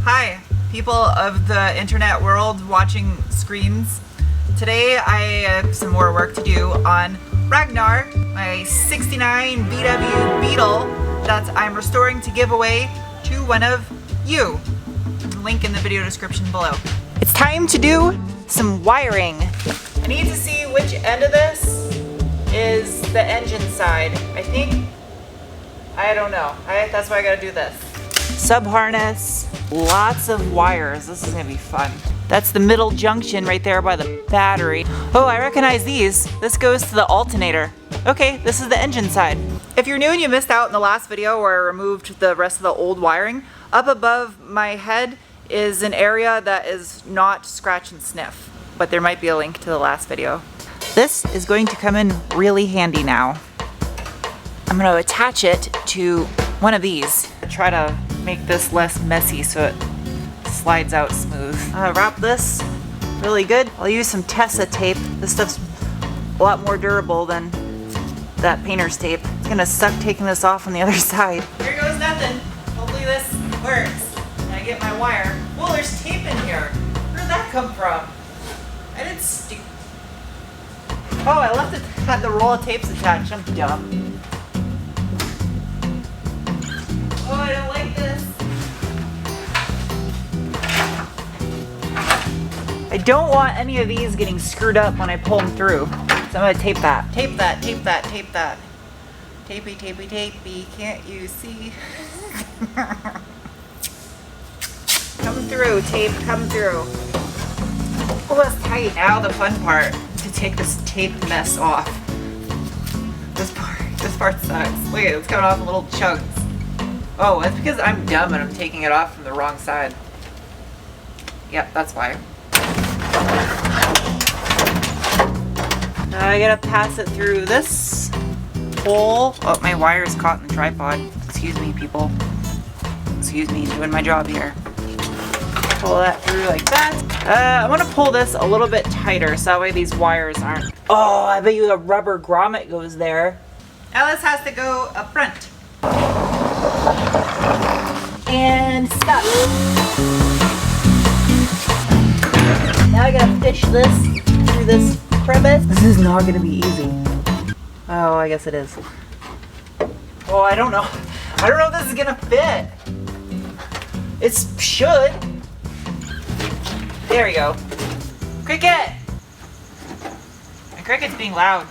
Hi, people of the internet world watching screens. Today I have some more work to do on Ragnar, my 69 VW Beetle that I'm restoring to give away to one of you. Link in the video description below. It's time to do some wiring. I need to see which end of this is the engine side. I don't know. That's why I gotta do this. Sub harness, lots of wires. This is gonna be fun. That's the middle junction right there by the battery. Oh, I recognize these. This goes to the alternator. Okay, this is the engine side. If you're new and you missed out in the last video where I removed the rest of the old wiring, up above my head is an area that is not scratch and sniff, but there might be a link to the last video. This is going to come in really handy now. I'm going to attach it to one of these. Try to make this less messy so it slides out smooth. Wrap this really good. I'll use some Tessa tape. This stuff's a lot more durable than that painter's tape. It's gonna suck taking this off on the other side. Here goes nothing. Hopefully this works. And I get my wire. Well, there's tape in here. Where'd that come from? I didn't stick. Oh, I left it, had the roll of tapes attached. I'm dumb. Oh, I don't like this. I don't want any of these getting screwed up when I pull them through. So I'm gonna tape that. Tape that, tape that, tape that. Tapey, tapey, tapey, can't you see? Come through, tape, come through. Oh, that's tight. Now the fun part, to take this tape mess off. This part sucks. Look at it, it's coming off in little chunks. Oh, that's because I'm dumb and I'm taking it off from the wrong side. Yep, that's why. Now I gotta pass it through this hole. Oh, my wire is caught in the tripod. Excuse me, people. Excuse me, doing my job here. Pull that through like that. I'm gonna pull this a little bit tighter so that way these wires aren't. Oh, I bet you a rubber grommet goes there. Now this has to go up front. And stop. Now I gotta fish this through this crevice. This is not gonna be easy. Oh, I guess it is. Oh, I don't know. I don't know if this is gonna fit. It should. There we go. Cricket! My cricket's being loud.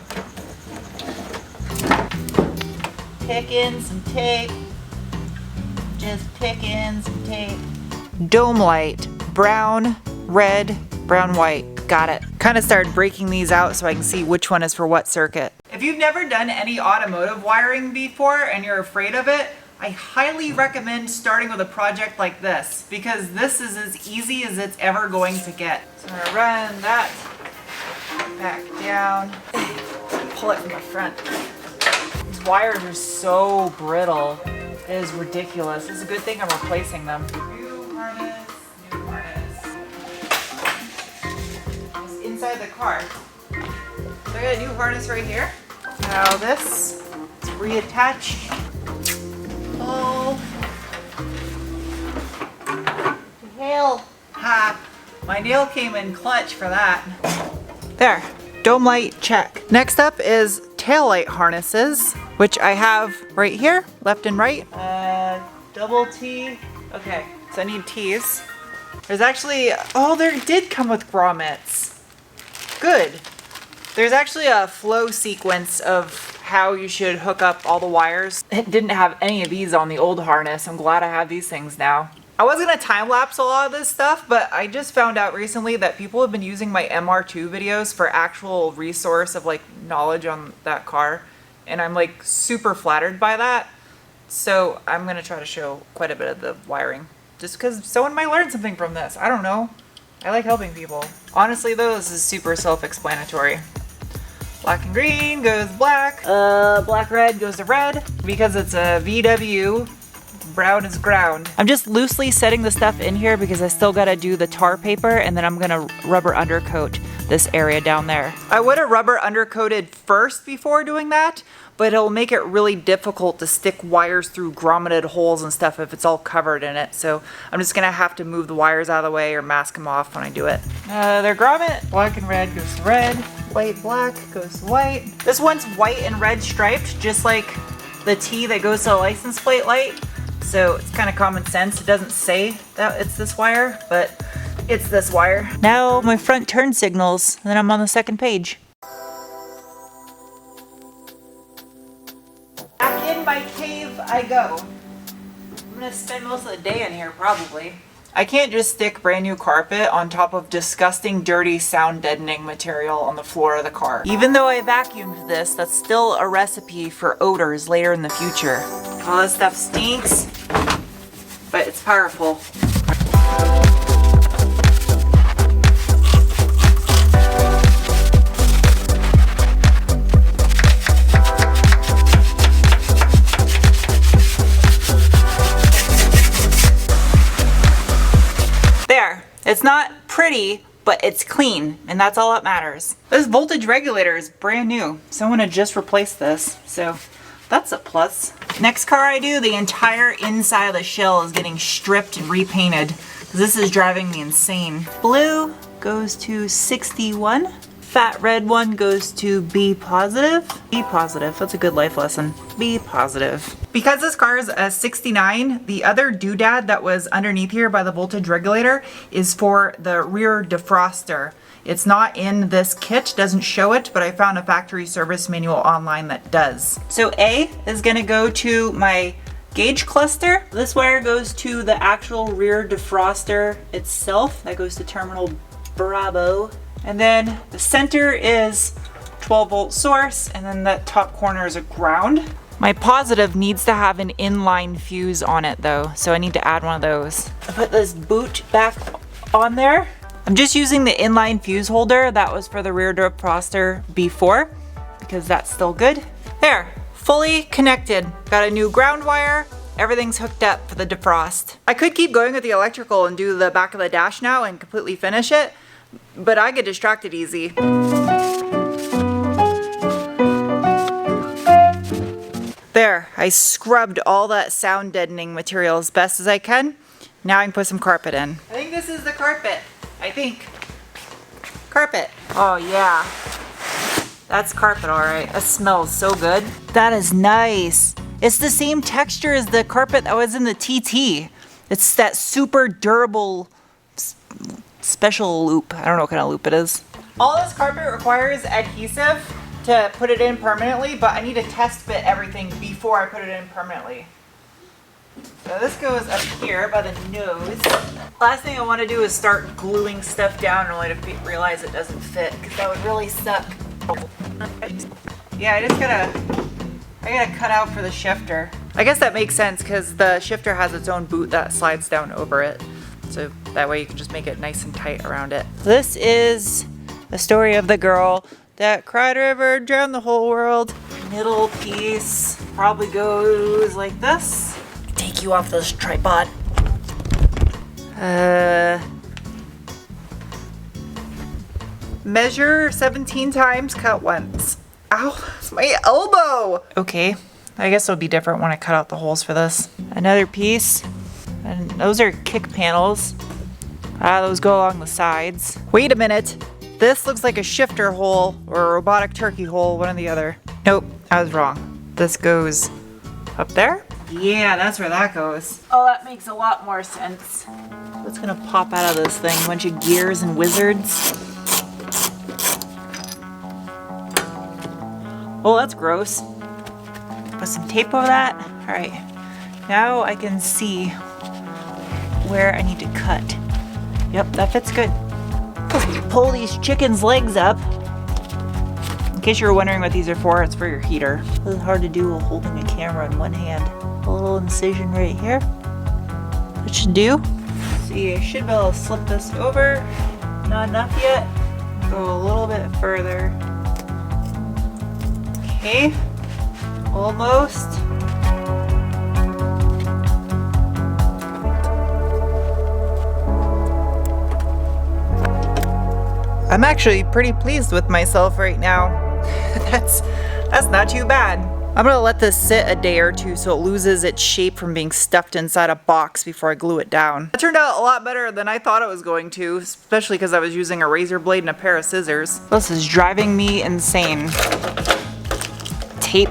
Picking some tape. Just picking some tape. Dome light. Brown, red, brown, white. Got it. Kind of started breaking these out so I can see which one is for what circuit. If you've never done any automotive wiring before and you're afraid of it, I highly recommend starting with a project like this because this is as easy as it's ever going to get. So I'm gonna run that back down, pull it from the front. These wires are so brittle. It is ridiculous. It's a good thing I'm replacing them. New harness, new harness. It's inside the car. So I got a new harness right here. Now this is reattached. Oh, nail. Ha! My nail came in clutch for that. There, dome light check. Next up is taillight harnesses, which I have right here, left and right. Double T. Okay, so I need T's. There's actually, oh, there did come with grommets. Good. There's actually a flow sequence of how you should hook up all the wires. It didn't have any of these on the old harness. I'm glad I have these things now. I was gonna time lapse a lot of this stuff, but I just found out recently that people have been using my MR2 videos for actual resource of like knowledge on that car. And I'm like super flattered by that. So I'm gonna try to show quite a bit of the wiring. Just because someone might learn something from this. I don't know. I like helping people. Honestly though, this is super self-explanatory. Black and green goes black. Black red goes to red. Because it's a VW brown as ground. I'm just loosely setting the stuff in here because I still gotta do the tar paper, and then I'm gonna rubber undercoat this area down there. I would have rubber undercoated first before doing that, but it'll make it really difficult to stick wires through grommeted holes and stuff if it's all covered in it. So I'm just gonna have to move the wires out of the way or mask them off when I do it. They're grommet. Black and red goes to red. White, black goes to white. This one's white and red striped, just like the T that goes to the license plate light. So it's kind of common sense. It doesn't say that it's this wire, but it's this wire. Now my front turn signals, and then I'm on the second page. Back in my cave I go. I'm gonna spend most of the day in here probably. I can't just stick brand new carpet on top of disgusting, dirty, sound deadening material on the floor of the car. Even though I vacuumed this, that's still a recipe for odors later in the future. All this stuff stinks, but it's powerful. It's not pretty, but it's clean, and that's all that matters. This voltage regulator is brand new. Someone had just replaced this, so that's a plus. Next car I do, the entire inside of the shell is getting stripped and repainted, because this is driving me insane. Blue goes to 61. Fat red one goes to B positive. B positive, that's a good life lesson. B positive. Because this car is a 69, the other doodad that was underneath here by the voltage regulator is for the rear defroster. It's not in this kit, doesn't show it, but I found a factory service manual online that does. So A is gonna go to my gauge cluster. This wire goes to the actual rear defroster itself. That goes to terminal Bravo. And then the center is 12 volt source, and then that top corner is a ground. My positive needs to have an inline fuse on it though, so I need to add one of those. I put this boot back on there. I'm just using the inline fuse holder that was for the rear defroster before, because that's still good. There, fully connected. Got a new ground wire. Everything's hooked up for the defrost. I could keep going with the electrical and do the back of the dash now and completely finish it, but I get distracted easy. There, I scrubbed all that sound deadening material as best as I can. Now I can put some carpet in. I think this is the carpet. I think. Carpet. Oh yeah. That's carpet, all right. That smells so good. That is nice. It's the same texture as the carpet that was in the TT. It's that super durable special loop. I don't know what kind of loop it is. All this carpet requires adhesive to put it in permanently, but I need to test fit everything before I put it in permanently. So this goes up here by the nose. Last thing I want to do is start gluing stuff down only to realize it doesn't fit, because that would really suck. Yeah, I gotta cut out for the shifter. I guess that makes sense because the shifter has its own boot that slides down over it. So that way you can just make it nice and tight around it. This is the story of the girl that cried a river, drowned the whole world. Middle piece probably goes like this. Take you off this tripod. Measure 17 times, cut once. Ow, that's my elbow. Okay, I guess it'll be different when I cut out the holes for this. Another piece, and those are kick panels. Those go along the sides. Wait a minute. This looks like a shifter hole or a robotic turkey hole, one or the other. Nope, I was wrong. This goes up there? Yeah, that's where that goes. Oh, that makes a lot more sense. What's gonna pop out of this thing? A bunch of gears and wizards? Oh, that's gross. Put some tape over that. All right, now I can see where I need to cut. Yep, that fits good. Pull these chickens' legs up. In case you're wondering what these are for, it's for your heater. This is hard to do while holding a camera in one hand. A little incision right here. That should do. See, I should be able to slip this over. Not enough yet. Go a little bit further. Okay, almost. I'm actually pretty pleased with myself right now. That's not too bad. I'm gonna let this sit a day or two so it loses its shape from being stuffed inside a box before I glue it down. It turned out a lot better than I thought it was going to, especially because I was using a razor blade and a pair of scissors. This is driving me insane. Tape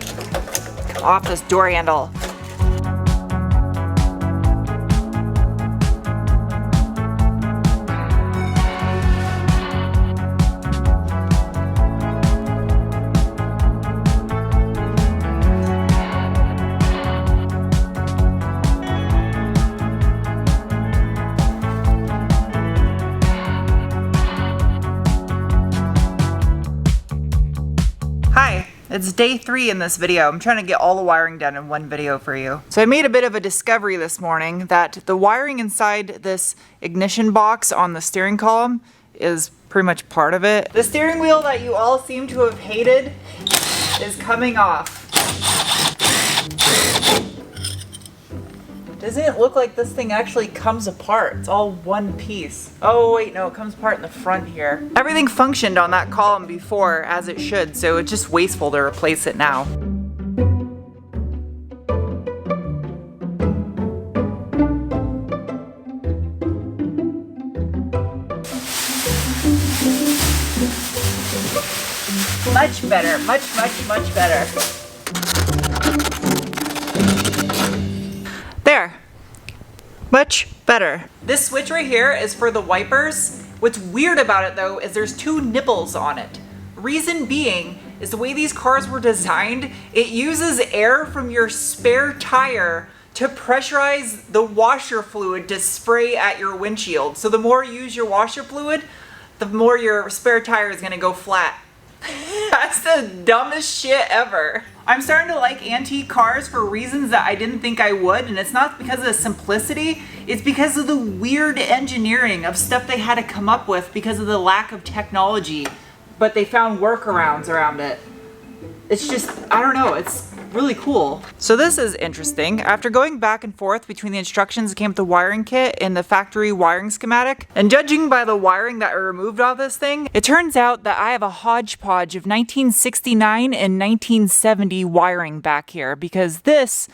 off this door handle. Hi, it's day 3 in this video. I'm trying to get all the wiring done in one video for you. So I made a bit of a discovery this morning that the wiring inside this ignition box on the steering column is pretty much part of it. The steering wheel that you all seem to have hated is coming off. Doesn't it look like this thing actually comes apart? It's all one piece. Oh wait, no, it comes apart in the front here. Everything functioned on that column before as it should, so it's just wasteful to replace it now. Much better, much better. There, much better. This switch right here is for the wipers. What's weird about it though is there's 2 nipples on it. Reason being is the way these cars were designed, it uses air from your spare tire to pressurize the washer fluid to spray at your windshield. So the more you use your washer fluid, the more your spare tire is gonna go flat. That's the dumbest shit ever. I'm starting to like antique cars for reasons that I didn't think I would, and it's not because of the simplicity, it's because of the weird engineering of stuff they had to come up with because of the lack of technology, but they found workarounds around it. It's just, I don't know, it's really cool. So this is interesting. After going back and forth between the instructions that came with the wiring kit and the factory wiring schematic, and judging by the wiring that I removed off this thing, it turns out that I have a hodgepodge of 1969 and 1970 wiring back here, because this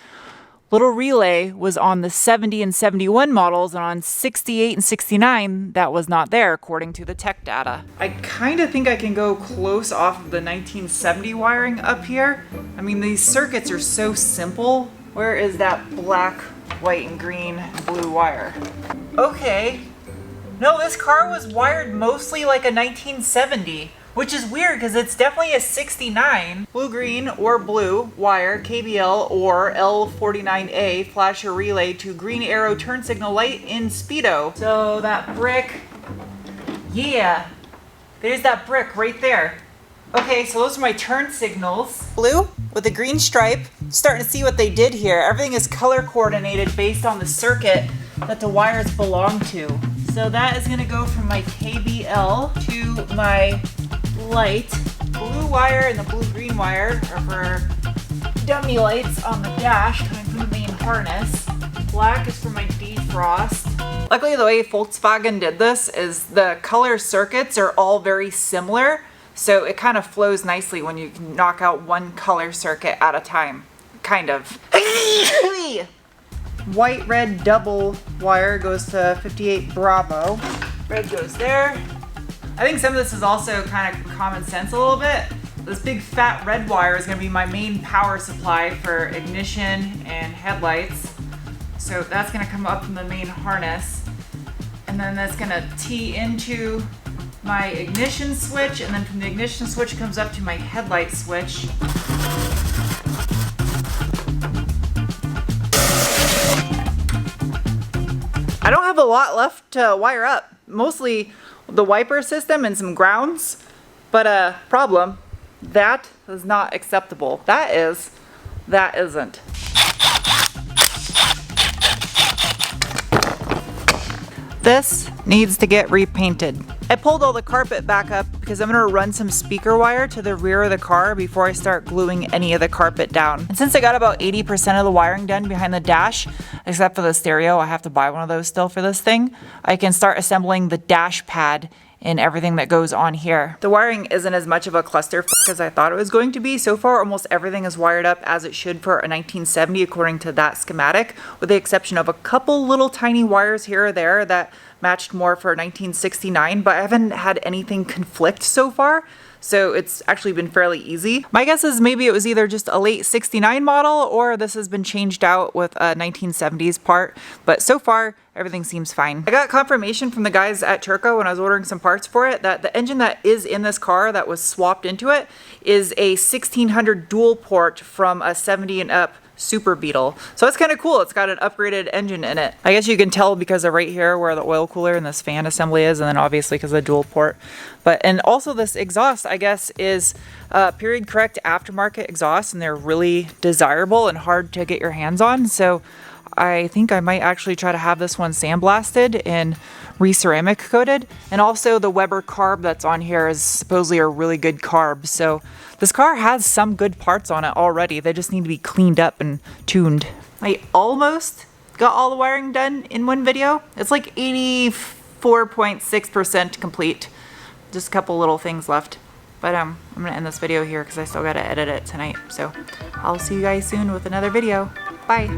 little relay was on the 70 and 71 models, and on 68 and 69 that was not there according to the tech data. I kind of think I can go close off of the 1970 wiring up here. I mean, these circuits are so simple. Where is that black, white, and green, and blue wire? Okay. No, this car was wired mostly like a 1970. Which is weird because it's definitely a 69 blue, green, or blue wire, KBL or L49A flasher relay to green arrow turn signal light in speedo. So that brick, yeah, there's that brick right there. Okay, so those are my turn signals. Blue with a green stripe. Starting to see what they did here. Everything is color coordinated based on the circuit that the wires belong to. So that is gonna go from my KBL to my light. Blue wire and the blue-green wire are for dummy lights on the dash coming from the main harness. Black is for my defrost. Luckily, the way Volkswagen did this is the color circuits are all very similar, so it kind of flows nicely when you can knock out one color circuit at a time. Kind of. White-red double wire goes to 58 Bravo. Red goes there. I think some of this is also kind of common sense a little bit. This big fat red wire is going to be my main power supply for ignition and headlights. So that's going to come up from the main harness. And then that's going to tee into my ignition switch, and then from the ignition switch comes up to my headlight switch. I don't have a lot left to wire up. Mostly the wiper system and some grounds, but problem, that is not acceptable. That isn't. This needs to get repainted. I pulled all the carpet back up because I'm gonna run some speaker wire to the rear of the car before I start gluing any of the carpet down. And since I got about 80% of the wiring done behind the dash, except for the stereo, I have to buy one of those still for this thing, I can start assembling the dash pad in everything that goes on here. The wiring isn't as much of a clusterfuck as I thought it was going to be. So far, almost everything is wired up as it should for a 1970 according to that schematic, with the exception of a couple little tiny wires here or there that matched more for 1969, but I haven't had anything conflict so far. So it's actually been fairly easy. My guess is maybe it was either just a late 69 model or this has been changed out with a 1970s part, but so far everything seems fine. I got confirmation from the guys at Turco when I was ordering some parts for it that the engine that is in this car that was swapped into it is a 1600 dual port from a 70 and up Super Beetle. So it's kind of cool. It's got an upgraded engine in it. I guess you can tell because of right here where the oil cooler and this fan assembly is, and then obviously because of the dual port. And also this exhaust, I guess, is period correct aftermarket exhaust, and they're really desirable and hard to get your hands on. So I think I might actually try to have this one sandblasted and re-ceramic coated. And also the Weber carb that's on here is supposedly a really good carb. So this car has some good parts on it already. They just need to be cleaned up and tuned. I almost got all the wiring done in one video. It's like 84.6% complete. Just a couple little things left. But I'm gonna end this video here because I still gotta edit it tonight. So I'll see you guys soon with another video. Bye.